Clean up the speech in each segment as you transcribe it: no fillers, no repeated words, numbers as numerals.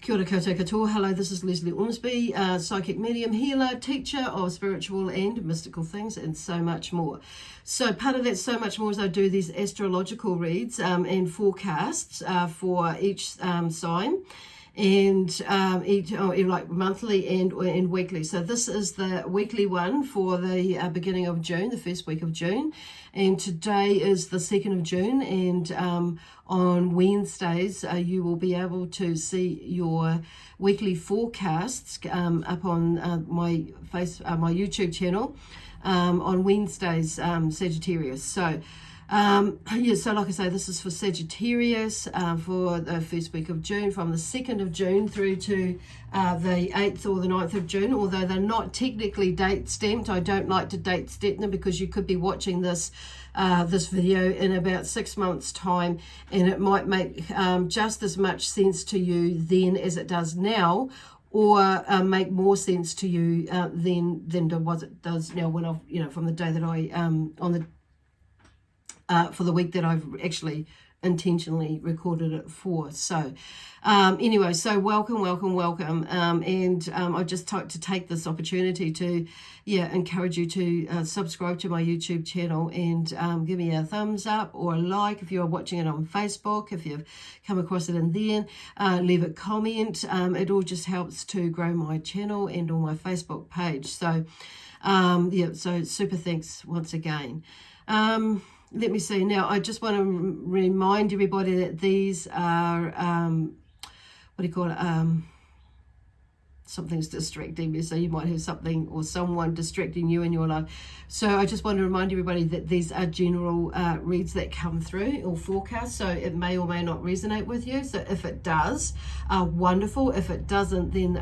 Kia ora koutou katoa. Hello, this is Lesley Ormsby, psychic medium, healer, teacher of spiritual and mystical things, and so much more. So part of that so much more is I do these astrological reads and forecasts for each sign, and like monthly and weekly. So this is the weekly one for the beginning of June, the first week of June, and today is the 2nd of June, and on Wednesdays you will be able to see your weekly forecasts up on my YouTube channel on Wednesdays, Sagittarius. So so like I say, this is for Sagittarius for the first week of June, from the 2nd of June through to the 8th or the 9th of June, although they're not technically date stamped. I don't like to date stamp them because you could be watching this video in about 6 months' time, and it might make just as much sense to you then as it does now, or make more sense to you than what it does now, when I've, from the day that I for the week that I've actually intentionally recorded it for. So anyway, so welcome, and I'd just like to take this opportunity to encourage you to subscribe to my YouTube channel and give me a thumbs up or a like if you're watching it on Facebook. If you've come across it in there, leave a comment. It all just helps to grow my channel and on my Facebook page. So so super thanks once again. Let me see. Now, I just want to remind everybody that these are, something's distracting me. So you might have something or someone distracting you in your life. So I just want to remind everybody that these are general reads that come through, or forecasts. So it may or may not resonate with you. So if it does, wonderful. If it doesn't, then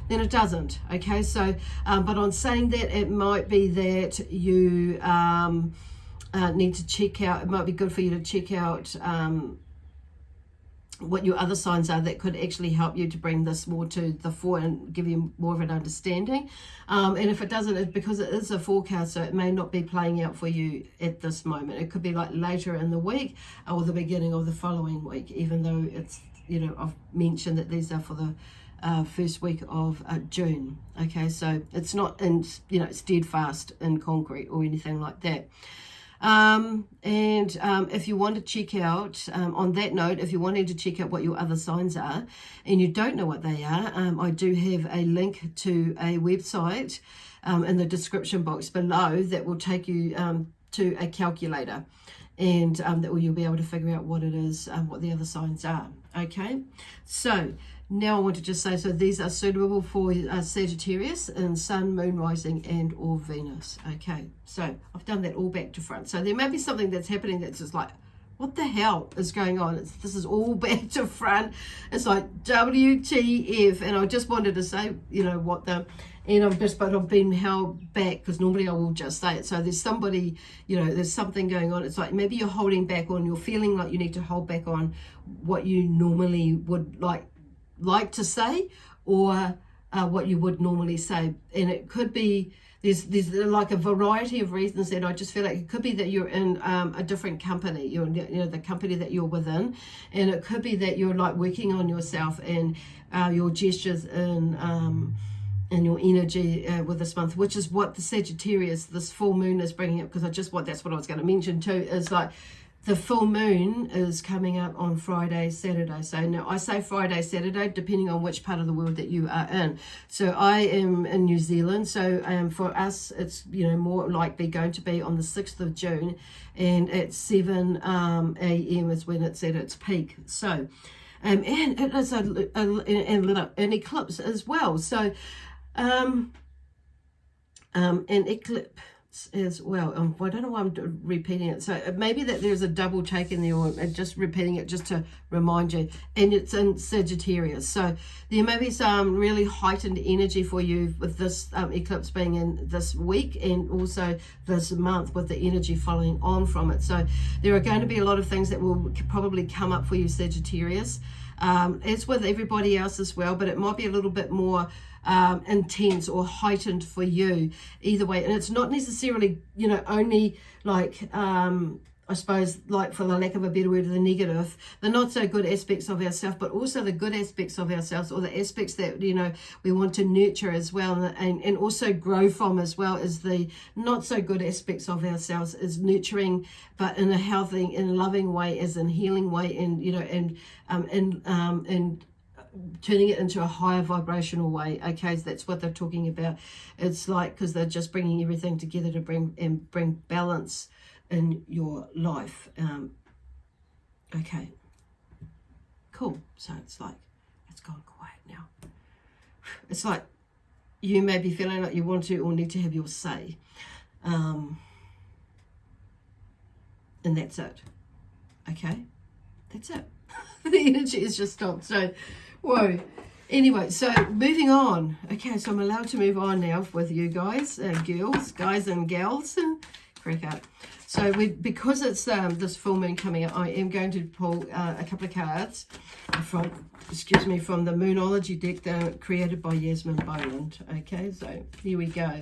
it doesn't. Okay. So, but on saying that, it might be that you need to check out, it might be good for you to check out what your other signs are that could actually help you to bring this more to the fore and give you more of an understanding. And if it doesn't, it's because it is a forecast, so it may not be playing out for you at this moment. It could be like later in the week or the beginning of the following week, even though it's, I've mentioned that these are for the first week of June. Okay, so it's not in, steadfast in concrete or anything like that. If you want to check out, on that note, if you're wanting to check out what your other signs are and you don't know what they are, I do have a link to a website in the description box below that will take you to a calculator, and that you'll be able to figure out what it is, what the other signs are. Okay, so now I want to just say, so these are suitable for Sagittarius and Sun, Moon, Rising, and or Venus. Okay, so I've done that all back to front. So there may be something that's happening that's just like, what the hell is going on? This is all back to front. It's like WTF. And I just wanted to say, but I've been held back because normally I will just say it. So there's somebody, there's something going on. It's like maybe you're holding back on, you're feeling like you need to hold back on what you normally would like to say, or what you would normally say. And it could be there's like a variety of reasons, and I just feel like it could be that you're in a different company, you're the company that you're within, and it could be that you're like working on yourself and your gestures and your energy with this month, which is what the Sagittarius, this full moon, is bringing up, because that's what I was going to mention too, is like the full moon is coming up on Friday, Saturday. So now I say Friday, Saturday, depending on which part of the world that you are in. So I am in New Zealand. So for us, it's, more likely going to be on the 6th of June, and at 7 a.m. is when it's at its peak. So, and it is an eclipse as well. So, an eclipse as well. I don't know why I'm repeating it. So it may be that there's a double take in there, or just repeating it just to remind you. And it's in Sagittarius. So there may be some really heightened energy for you with this eclipse being in this week, and also this month with the energy following on from it. So there are going to be a lot of things that will probably come up for you, Sagittarius. As with everybody else as well, but it might be a little bit more intense or heightened for you either way. And it's not necessarily, only like I suppose, like for the lack of a better word, the negative, the not so good aspects of ourselves, but also the good aspects of ourselves, or the aspects that, you know, we want to nurture as well, and also grow from as well, as the not so good aspects of ourselves, is nurturing, but in a healthy and loving way, as in healing way, and, you know, and turning it into a higher vibrational way. Okay, so that's what they're talking about. It's like, because they're just bringing everything together to bring balance in your life. Okay, cool. So it's like, it's gone quiet now. It's like you may be feeling like you want to or need to have your say, and that's it. Okay, that's it. The energy has just stopped. So whoa. Anyway, so moving on. Okay, so I'm allowed to move on now with you guys, girls, guys and gals, and crack up. So because it's this full moon coming up, I am going to pull a couple of cards from the Moonology deck created by Yasmin Boland. Okay, so here we go.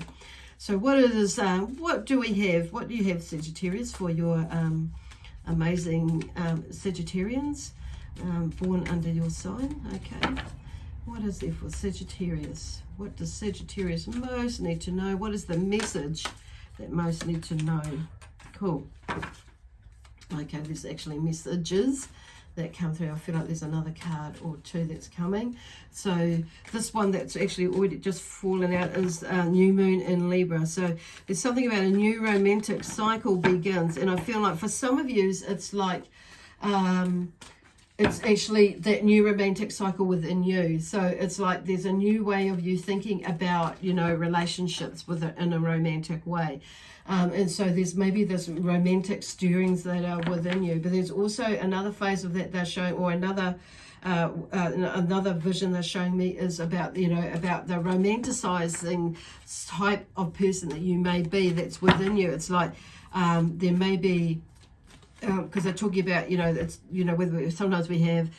So what it is, what do we have? What do you have, Sagittarius, for your amazing Sagittarians born under your sign? Okay, what is there for Sagittarius? What does Sagittarius most need to know? What is the message that most need to know? Cool. Okay, there's actually messages that come through. I feel like there's another card or two that's coming. So this one that's actually already just fallen out is new moon in Libra. So there's something about a new romantic cycle begins, and I feel like for some of you it's like it's actually that new romantic cycle within you. So it's like there's a new way of you thinking about, you know, relationships in a romantic way. And so there's maybe this romantic stirrings that are within you, but there's also another phase of that they're showing, or another vision they're showing me is about, you know, about the romanticizing type of person that you may be that's within you. It's like there may be, because they're talking about, you know, it's, you know, whether sometimes we have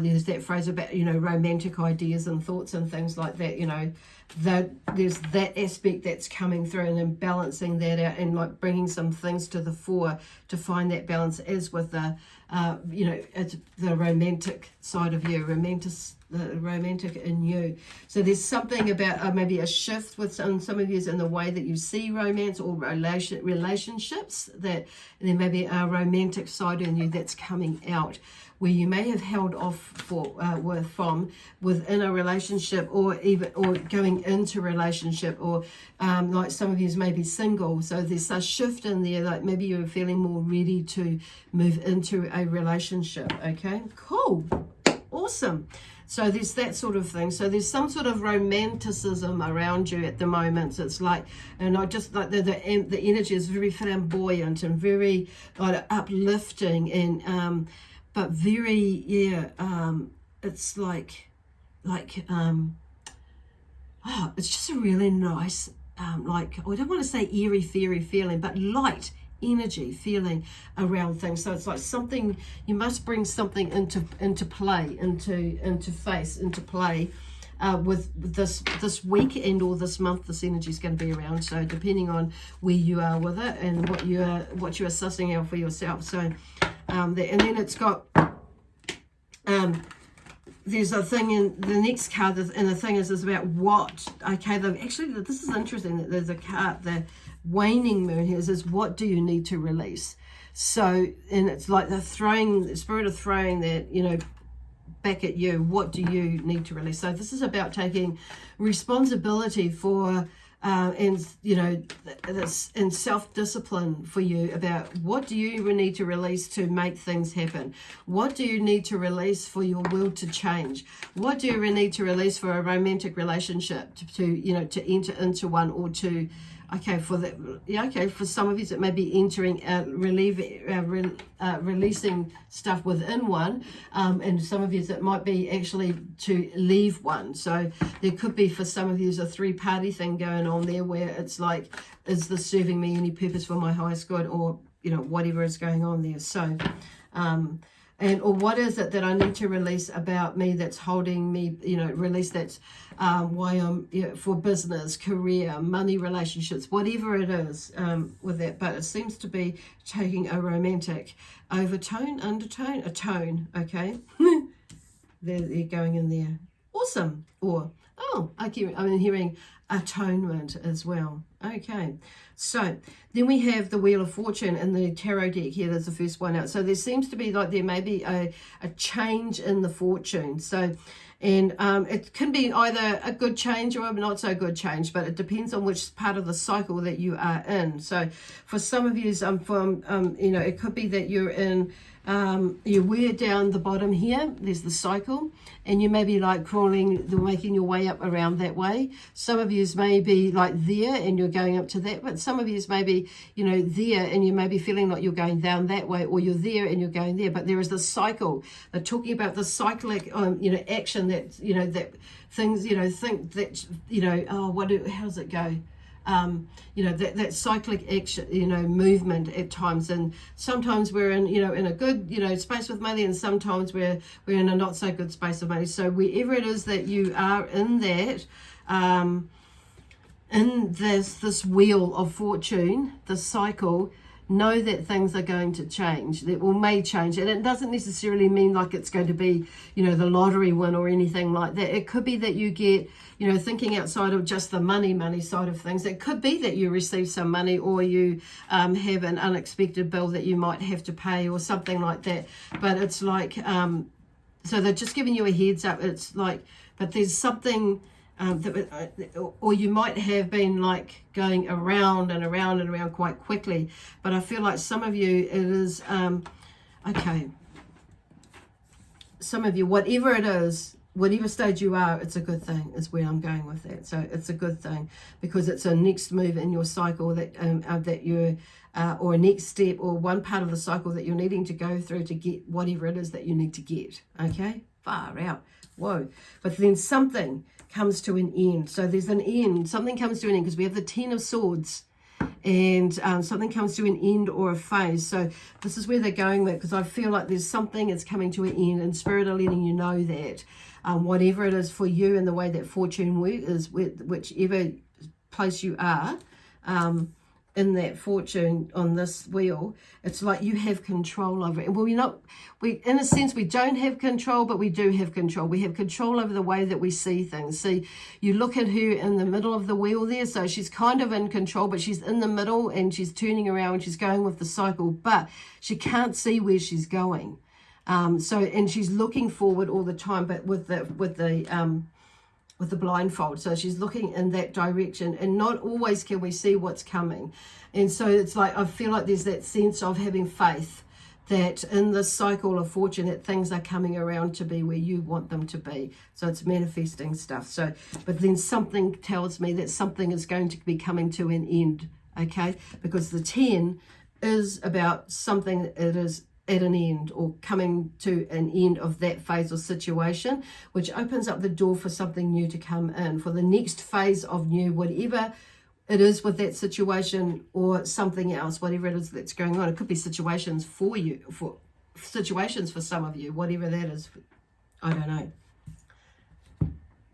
there's that phrase about, you know, romantic ideas and thoughts and things like that, you know, that there's that aspect that's coming through, and then balancing that out and like bringing some things to the fore to find that balance, as with the you know, it's the romantic side of you, the romantic in you. So there's something about maybe a shift with some of you in the way that you see romance or relationships, that there may be a romantic side in you that's coming out, where you may have held off from within a relationship, or going into relationship, or like some of you may be single. So there's a shift in there, like maybe you're feeling more ready to move into a relationship. Okay, cool, awesome. So there's that sort of thing. So there's some sort of romanticism around you at the moment. So it's like, and I just like the energy is very flamboyant and very like uplifting, and but very, yeah, it's like it's just a really nice, like, I don't want to say airy fairy feeling, but light energy feeling around things. So it's like something, you must bring something into play, into play with this week and or this month. This energy is going to be around. So depending on where you are with it and what you are sussing out for yourself. So and then it's got there's a thing in the next card, and the thing is about what, okay, actually this is interesting, that there's a card, the waning moon here is what do you need to release. So, and it's like the spirit of throwing that, you know, back at you. What do you need to release? So this is about taking responsibility for and, you know, this, and self-discipline for you about what do you need to release to make things happen. What do you need to release for your will to change? What do you need to release for a romantic relationship to you know, to enter into one, or to, okay, for that, yeah, okay, for some of you it may be entering, releasing stuff within one, and some of you it might be actually to leave one. So there could be, for some of you, a three-party thing going on there, where it's like, is this serving me any purpose for my highest good, or, you know, whatever is going on there. So and And or what is it that I need to release about me that's holding me, you know, release that's why I'm, you know, for business, career, money, relationships, whatever it is with that. But it seems to be taking a romantic overtone, undertone, a tone, okay? they're going in there. Awesome. Or, oh, I'm hearing atonement as well. Okay, so then we have the Wheel of Fortune in the tarot deck here. There's the first one out. So there seems to be like there may be a change in the fortune. So, and it can be either a good change or a not so good change, but it depends on which part of the cycle that you are in. So for some of you, you know, it could be that you're in, you wear down the bottom here, there's the cycle, and you may be like crawling, making your way up around that way. Some of you may be like there and you're going up to that, but some of you may be, you know, there and you may be feeling like you're going down that way, or you're there and you're going there. But there is the cycle. They're talking about the cyclic, you know, action that, you know, that things, you know, think that, you know, oh, how does it go? You know, that cyclic action, you know, movement at times. And sometimes we're in, you know, in a good, you know, space with money, and sometimes we're in a not so good space of money. So wherever it is that you are in that, in this wheel of fortune, the cycle, know that things are going to change, that may change. And it doesn't necessarily mean like it's going to be, you know, the lottery win or anything like that. It could be that you get, you know, thinking outside of just the money side of things. It could be that you receive some money, or you have an unexpected bill that you might have to pay or something like that. But it's like, so they're just giving you a heads up. It's like, but there's something, or you might have been like going around and around and around quite quickly. But I feel like some of you, it is, okay, some of you, whatever it is, whatever stage you are, it's a good thing, is where I'm going with that. So it's a good thing, because it's a next move in your cycle that that you're, or a next step, or one part of the cycle that you're needing to go through to get whatever it is that you need to get. Okay, far out. Whoa. But then something comes to an end. So there's an end. Something comes to an end, because we have the 10 of Swords, and something comes to an end or a phase. So this is where they're going with, because I feel like there's something that's coming to an end, and Spirit are letting you know that whatever it is for you, and the way that fortune works is whichever place you are in that fortune on this wheel, it's like you have control over it. Well, we in a sense, we don't have control, but we do have control. We have control over the way that we see things. See, you look at her in the middle of the wheel there, so she's kind of in control, but she's in the middle, and she's turning around, and she's going with the cycle, but she can't see where she's going. And she's looking forward all the time, but with the blindfold. So she's looking in that direction, and not always can we see what's coming. And so it's like, I feel like there's that sense of having faith that in this cycle of fortune, that things are coming around to be where you want them to be. So it's manifesting stuff. So, but then something tells me that something is going to be coming to an end. Okay, because the 10 is about something that is at an end, or coming to an end of that phase or situation, which opens up the door for something new to come in, for the next phase of new, whatever it is with that situation, or something else, whatever it is that's going on. It could be situations for you, for situations for some of you, whatever that is. I don't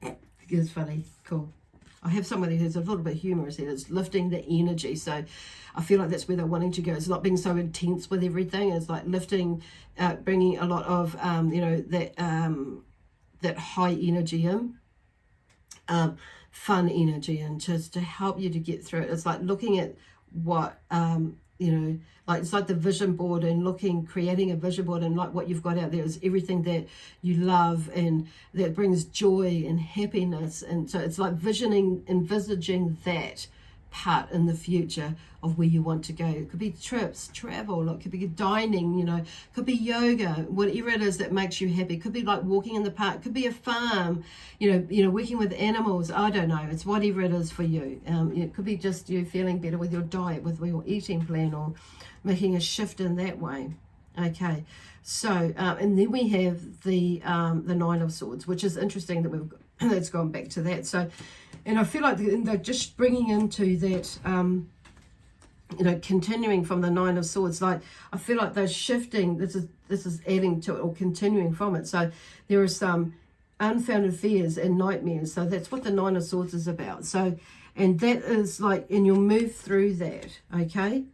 know. It's funny. Cool. I have somebody who's a little bit humorous here. It's lifting the energy. So I feel like that's where they're wanting to go. It's not being so intense with everything. It's like lifting, bringing a lot of, you know, that high energy in, fun energy in, just to help you to get through it. It's like looking at what, you know, like it's like the vision board, and creating a vision board, and like what you've got out there is everything that you love and that brings joy and happiness. And so it's like envisaging that part in the future of where you want to go. It could be trips, travel, it could be dining, you know, it could be yoga, whatever it is that makes you happy. It could be like walking in the park, it could be a farm, you know, working with animals. I don't know, it's whatever it is for you. It could be just you feeling better with your diet, with your eating plan, or making a shift in that way. Okay, so and then we have the 9 of Swords, which is interesting that that's gone back to that. So, and I feel like they're just bringing into that you know, continuing from the Nine of Swords. Like, I feel like they're shifting. This is adding to it or continuing from it. So there are some unfounded fears and nightmares. So that's what the Nine of Swords is about. So, and that is like, and you'll move through that, okay?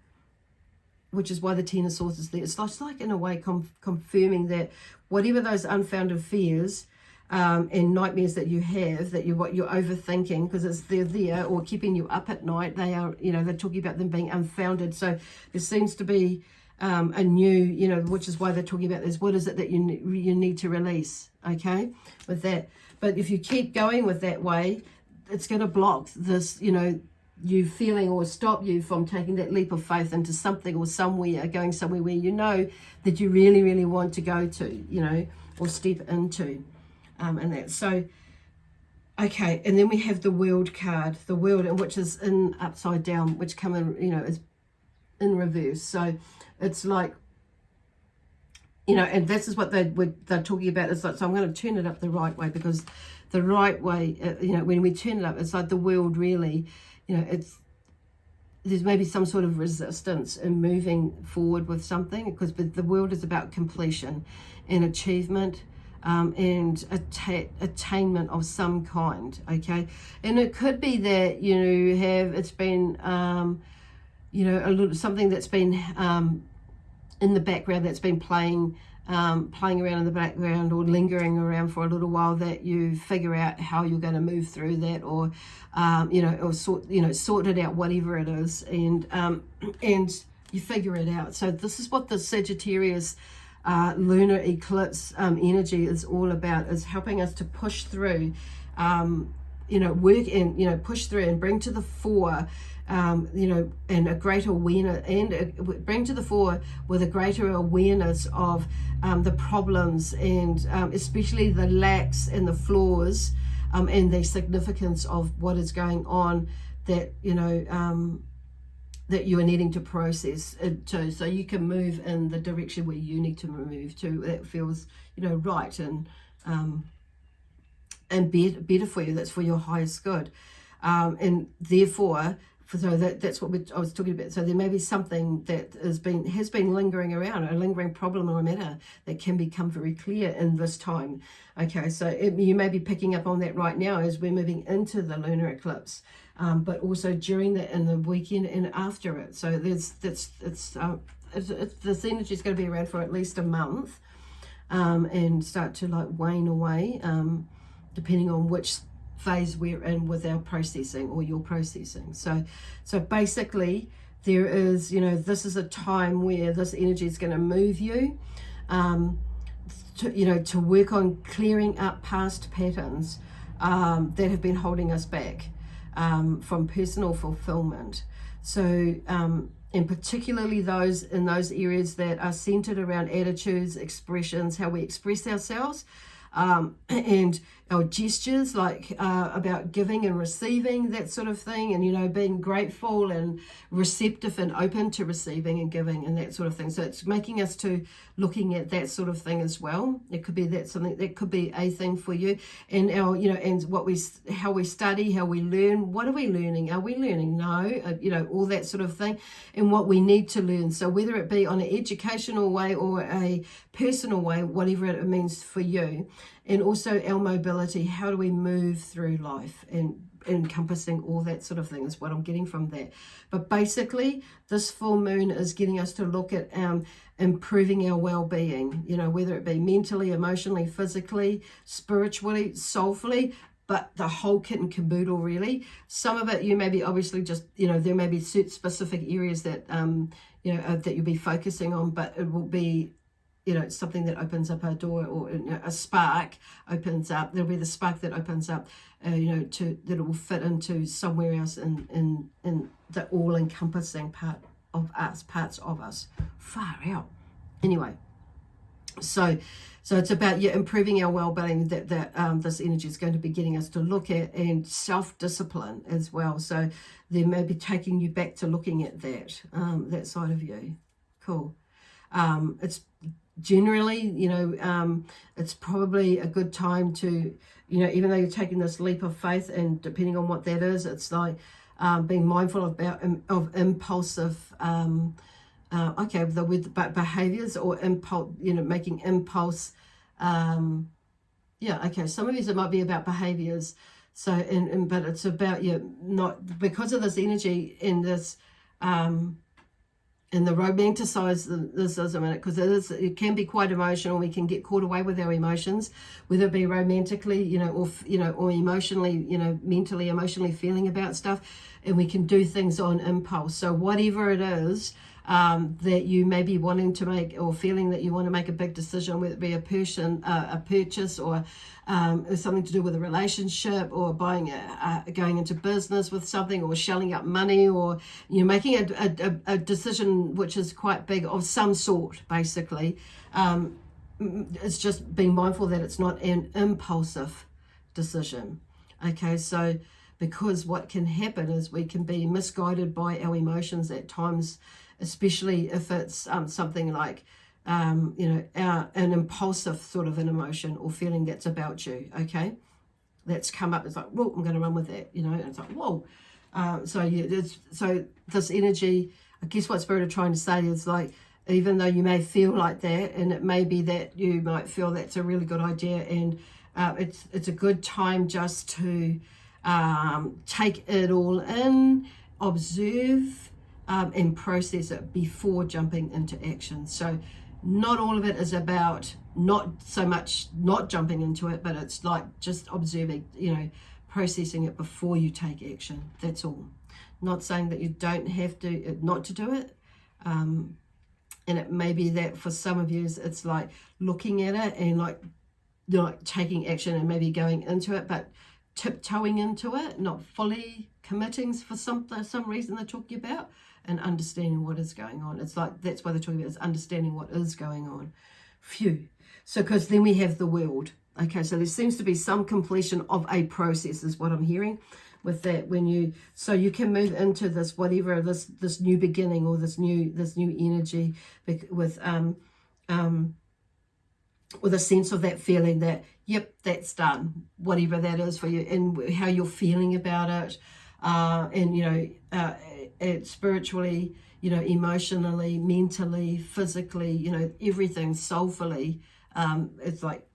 Which is why the Ten of Swords is there. It's like in a way confirming that whatever those unfounded fears and nightmares that you have, that you're overthinking because they're there or keeping you up at night, they are, you know, they're talking about them being unfounded. So there seems to be a new, you know, which is why they're talking about this. What is it that you need to release, okay, with that? But if you keep going with that way, it's going to block this, you know, you feeling or stop you from taking that leap of faith into something or somewhere, going somewhere where you know that you really, really want to go to, you know, or step into. And that. So, okay, and then we have the World card, the World, which is in upside down, which come in, you know, is in reverse. So it's like, you know, and this is what they're talking about. It's like, so I'm going to turn it up the right way, because the right way, you know, when we turn it up, it's like the world really, you know, there's maybe some sort of resistance in moving forward with something, because the world is about completion and achievement. And attainment of some kind, okay? And it could be that, you know, it's been, you know, something that's been in the background, that's been playing around in the background or lingering around for a little while, that you figure out how you're going to move through that, or, you know, or sort it out, whatever it is, and you figure it out. So this is what the Sagittarius lunar eclipse energy is all about, is helping us to push through, you know, work and, you know, push through and bring to the fore, you know, and a greater awareness, and bring to the fore with a greater awareness of the problems, and especially the lacks and the flaws, and the significance of what is going on, that, you know, that you are needing to process it to, so you can move in the direction where you need to move to, that feels, you know, right and better for you, that's for your highest good, and therefore, so that's what I was talking about. So there may be something that has been lingering around, a lingering problem or a matter that can become very clear in this time. Okay, so you may be picking up on that right now as we're moving into the lunar eclipse, but also during that, in the weekend and after it. So this energy is going to be around for at least a month, and start to like wane away, depending on which phase we're in with our processing or your processing. So basically there is, you know, this is a time where this energy is going to move you, to, you know, to work on clearing up past patterns that have been holding us back from personal fulfillment. So and particularly those in those areas that are centered around attitudes, expressions, how we express ourselves, and our gestures, like about giving and receiving, that sort of thing, and, you know, being grateful and receptive and open to receiving and giving and that sort of thing. So it's making us to looking at that sort of thing as well. It could be that something that could be a thing for you, and our, you know, and how we study, how we learn. What are we learning? Are we learning? No, you know, all that sort of thing, and what we need to learn. So whether it be on an educational way or a personal way, whatever it means for you. And also our mobility, how do we move through life, and encompassing all that sort of thing is what I'm getting from that. But basically, this full moon is getting us to look at improving our well-being, you know, whether it be mentally, emotionally, physically, spiritually, soulfully, but the whole kit and caboodle, really. Some of it you may be obviously just, you know, there may be specific areas that, you know, that you'll be focusing on, but it will be, you know, something that opens up a door, or, you know, a spark opens up. There'll be the spark that opens up, you know, that it will fit into somewhere else in the all-encompassing parts of us. Far out. Anyway, so it's about, yeah, improving our well-being, that this energy is going to be getting us to look at, and self-discipline as well. So they may be taking you back to looking at that side of you. Cool. It's generally, you know, it's probably a good time to, you know, even though you're taking this leap of faith, and depending on what that is, it's like being mindful of impulsive, okay, with behaviors or impulse, making impulse, yeah, okay, some of these it might be about behaviors. So, but it's about not, because of this energy in this, in the romanticizing, because it can be quite emotional. We can get caught away with our emotions, whether it be romantically, or emotionally, mentally, emotionally feeling about stuff, and we can do things on impulse. So whatever it is that you may be wanting to make, or feeling that you want to make a big decision, whether it be a purchase, or something to do with a relationship, or going into business with something, or shelling out money, or making a decision which is quite big of some sort, basically. It's just being mindful that it's not an impulsive decision. Okay, so because what can happen is we can be misguided by our emotions at times, especially if it's something like an impulsive sort of an emotion or feeling that's about you. Okay, that's come up. It's like, well, I'm going to run with that, and it's like, whoa. So this energy, I guess what Spirit are trying to say is, like, even though you may feel like that, and it may be that you might feel that's a really good idea, and it's a good time just to take it all in, observe, and process it before jumping into action. So not all of it is about not so much not jumping into it, but it's like just observing, processing it before you take action. That's all. Not saying that you don't have to not to do it. And it may be that for some of you it's like looking at it and like taking action and maybe going into it, but tiptoeing into it, not fully committing for some reason they're talking about, and understanding what is going on. It's like, that's why they're talking about, is understanding what is going on. Phew. So, because then we have the world. Okay, so there seems to be some completion of a process is what I'm hearing with that. So you can move into this, whatever, this new beginning, or this new energy with a sense of that feeling that, yep, that's done, whatever that is for you, and how you're feeling about it, and spiritually, emotionally, mentally, physically, everything, soulfully. It's like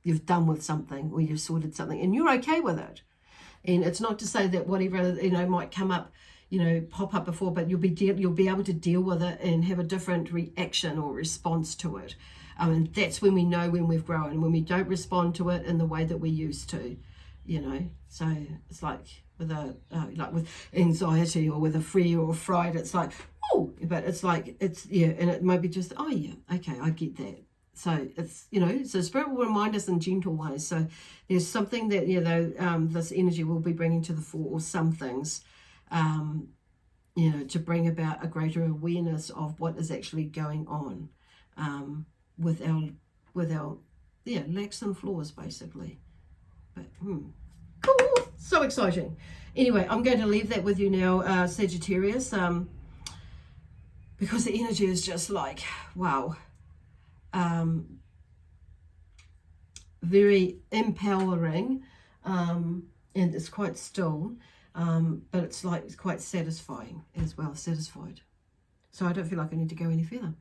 you've done with something, or you've sorted something, and you're okay with it. And it's not to say that whatever might come up, pop up before, but you'll be able to deal with it and have a different reaction or response to it. And that's when we know when we've grown, when we don't respond to it in the way that we used to, So it's like with with anxiety, or with a fear or fright, it's like, oh, but it's like, and it might be just, oh yeah, okay, I get that. So it's, so Spirit will remind us in gentle ways. So there's something that, this energy will be bringing to the fore, or some things, to bring about a greater awareness of what is actually going on with our lacks and flaws, basically. But cool, so exciting. Anyway, I'm going to leave that with you now, Sagittarius, because the energy is just like, wow. Very empowering, and it's quite still, but it's like, it's quite satisfying as well, satisfied. So I don't feel like I need to go any further,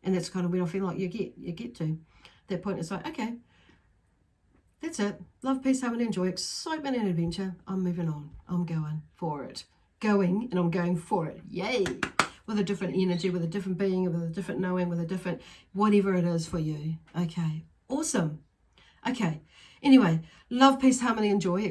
and that's kind of when I feel like you get to that point. It's like, okay, that's it. Love, peace, harmony, and joy, excitement and adventure. I'm moving on. I'm going for it. And I'm going for it. Yay! With a different energy, with a different being, with a different knowing, with a different whatever it is for you. Okay, awesome. Okay, anyway, love, peace, harmony, and joy.